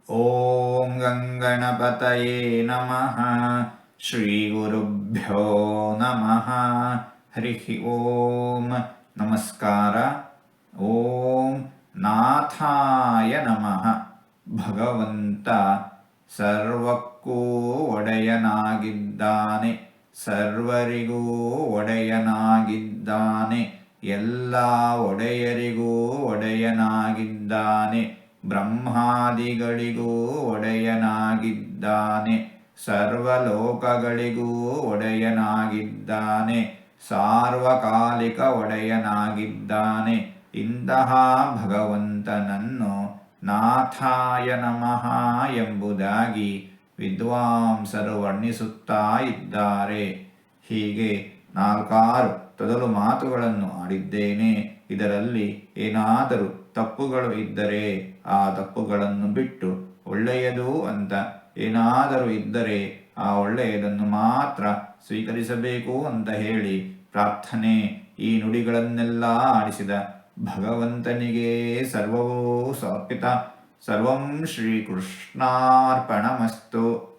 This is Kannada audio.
ಓಂ ಗಂಗಣಪತಯೇ ನಮಃ. ಶ್ರೀ ಗುರುಭ್ಯೋ ನಮಃ. ಹರಿ ಓಂ. ನಮಸ್ಕಾರ. ಓಂ ನಾಥಾಯ ನಮಃ. ಭಗವಂತ ಸರ್ವಕ್ಕೂ ಒಡೆಯನಾಗಿದ್ದಾನೆ, ಸರ್ವರಿಗೂ ಒಡೆಯನಾಗಿದ್ದಾನೆ, ಎಲ್ಲ ಒಡೆಯರಿಗೂ ಒಡೆಯನಾಗಿದ್ದಾನೆ, ಬ್ರಹ್ಮಾದಿಗಳಿಗೂ ಒಡೆಯನಾಗಿದ್ದಾನೆ, ಸರ್ವಲೋಕಗಳಿಗೂ ಒಡೆಯನಾಗಿದ್ದಾನೆ, ಸಾರ್ವಕಾಲಿಕ ಒಡೆಯನಾಗಿದ್ದಾನೆ. ಇಂತಹ ಭಗವಂತನನ್ನು ನಾಥಾಯ ನಮಃ ಎಂಬುದಾಗಿ ವಿದ್ವಾಂಸರು ವರ್ಣಿಸುತ್ತಾ ಇದ್ದಾರೆ. ಹೀಗೆ ನಾಲ್ಕಾರು ತೊದಲು ಮಾತುಗಳನ್ನು ಆಡಿದ್ದೇನೆ. ಇದರಲ್ಲಿ ಏನಾದರೂ ತಪ್ಪುಗಳು ಇದ್ದರೆ ಆ ತಪ್ಪುಗಳನ್ನು ಬಿಟ್ಟು ಒಳ್ಳೆಯದು ಅಂತ ಏನಾದರೂ ಇದ್ದರೆ ಆ ಒಳ್ಳೆಯದನ್ನು ಮಾತ್ರ ಸ್ವೀಕರಿಸಬೇಕು ಅಂತ ಹೇಳಿ ಪ್ರಾರ್ಥನೆ. ಈ ನುಡಿಗಳನ್ನೆಲ್ಲ ಆಡಿಸಿದ ಭಗವಂತನಿಗೆ ಸರ್ವವೂ ಸಮರ್ಪಿತ. ಸರ್ವಂ ಶ್ರೀಕೃಷ್ಣಾರ್ಪಣಮಸ್ತು.